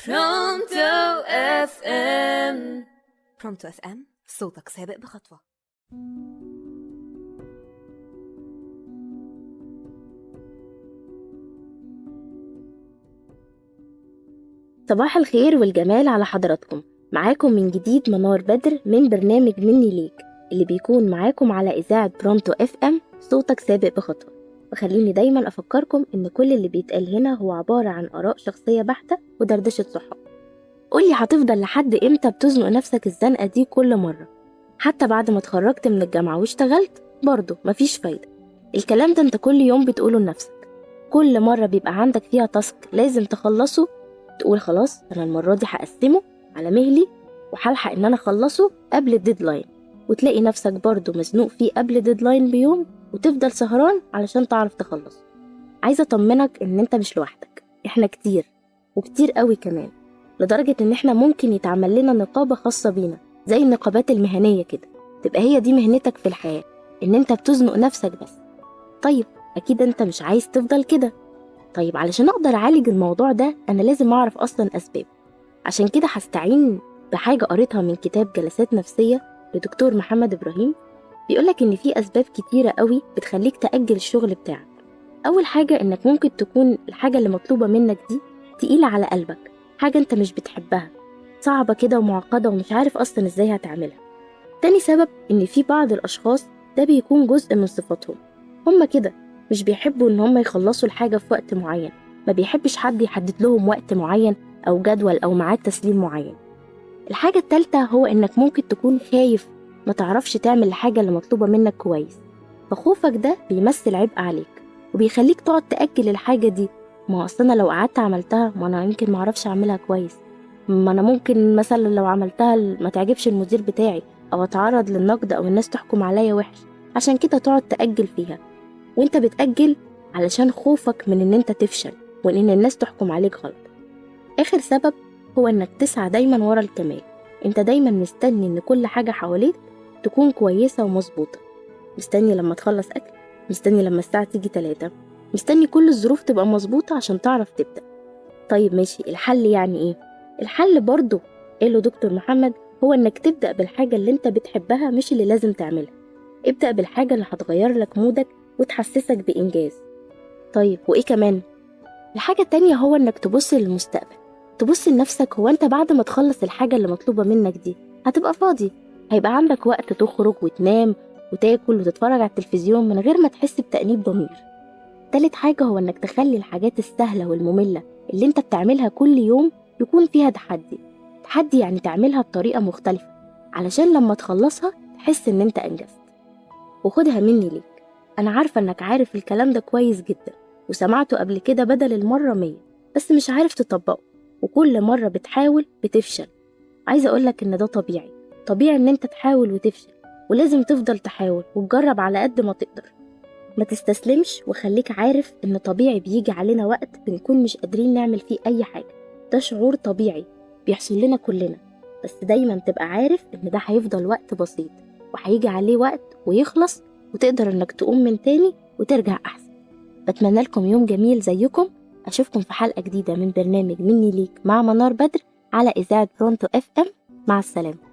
برونتو اف ام. برونتو اف ام، صوتك سابق بخطوة. صباح الخير والجمال على حضراتكم. معاكم من جديد منار بدر من برنامج مني ليك اللي بيكون معاكم على إذاعة برونتو اف ام، صوتك سابق بخطوة. وخليني دايما أفكركم إن كل اللي بيتقال هنا هو عبارة عن آراء شخصية بحتة ودردشة صحاب. قولي هتفضل لحد إمتى بتزنق نفسك الزنقة دي كل مرة؟ حتى بعد ما اتخرجت من الجامعة واشتغلت برضه مفيش فايدة. الكلام ده انت كل يوم بتقوله لنفسك. كل مرة بيبقى عندك فيها تاسك لازم تخلصه تقول خلاص أنا المرة دي هقسمه على مهلي وهلحق إن أنا أخلصه قبل الديدلاين، وتلاقي نفسك برضو مزنوق فيه قبل الديدلاين بيوم وتفضل سهران علشان تعرف تخلص. عايزة أطمنك إن أنت مش لوحدك، إحنا كتير وكتير قوي كمان، لدرجة إن إحنا ممكن يتعمل لنا نقابة خاصة بينا زي النقابات المهنية كده، تبقى هي دي مهنتك في الحياة، إن أنت بتزنق نفسك بس. طيب أكيد أنت مش عايز تفضل كده. طيب علشان أقدر أعالج الموضوع ده أنا لازم أعرف أصلا أسباب. عشان كده هستعين بحاجة قريتها من كتاب جلسات نفسية لدكتور محمد إبراهيم، بيقولك إن في أسباب كتيرة قوي بتخليك تأجل الشغل بتاعك. أول حاجة إنك ممكن تكون الحاجة اللي مطلوبة منك دي تقيلة على قلبك، حاجة أنت مش بتحبها، صعبة كده ومعقدة ومش عارف أصلا إزاي هتعملها. تاني سبب إن في بعض الأشخاص ده بيكون جزء من صفاتهم، هما كده مش بيحبوا إن هما يخلصوا الحاجة في وقت معين، ما بيحبش حد يحدد لهم وقت معين أو جدول أو ميعاد تسليم معين. الحاجة التالتة هو إنك ممكن تكون خايف ما تعرفش تعمل الحاجة اللي مطلوبة منك كويس، فخوفك ده بيمثل عبء عليك وبيخليك تقعد تأجل الحاجة دي. ما أصلا لو قعدت عملتها ما أنا يمكن معرفش أعملها كويس، ما أنا ممكن مثلا لو عملتها ما تعجبش المدير بتاعي أو أتعرض للنقد أو الناس تحكم عليا وحش، عشان كده تقعد تأجل فيها. وانت بتأجل علشان خوفك من ان انت تفشل وان الناس تحكم عليك غلط. اخر سبب هو انك تسعى دايما ورا الكمال، انت دايما مستني ان كل حاجة حواليك تكون كويسة ومظبوطة، مستني لما تخلص اكل، مستني لما الساعة تيجي 3، مستني كل الظروف تبقى مظبوطة عشان تعرف تبدأ. طيب ماشي، الحل يعني ايه؟ الحل برضو قاله دكتور محمد هو انك تبدأ بالحاجة اللي انت بتحبها مش اللي لازم تعملها. ابدأ بالحاجة اللي هتغير لك مودك وتحسسك بإنجاز. طيب وإيه كمان؟ الحاجة التانية هو إنك تبص للمستقبل، تبص لنفسك هو أنت بعد ما تخلص الحاجة اللي مطلوبة منك دي هتبقى فاضي، هيبقى عندك وقت تخرج وتنام وتاكل وتتفرج على التلفزيون من غير ما تحس بتأنيب ضمير. تالت حاجة هو إنك تخلي الحاجات السهلة والمملة اللي أنت بتعملها كل يوم يكون فيها تحدي يعني تعملها بطريقة مختلفة علشان لما تخلصها تحس إن أنت أنجزت. وخدها مني ليك، أنا عارفة إنك عارف الكلام ده كويس جدا وسمعته قبل كده بدل المرة 100، بس مش عارف تطبقه وكل مرة بتحاول بتفشل. عايزة أقولك إن ده طبيعي إن أنت تحاول وتفشل، ولازم تفضل تحاول وتجرب على قد ما تقدر. ما تستسلمش وخليك عارف إن طبيعي بيجي علينا وقت بنكون مش قادرين نعمل فيه أي حاجة، ده شعور طبيعي بيحصل لنا كلنا، بس دايما تبقى عارف إن ده هيفضل وقت بسيط وهيجي عليه وقت ويخلص وتقدر إنك تقوم من تاني وترجع أحسن. بتمنى لكم يوم جميل زيكم، أشوفكم في حلقة جديدة من برنامج مني ليك مع منار بدر على إذاعة برونتو اف ام. مع السلامة.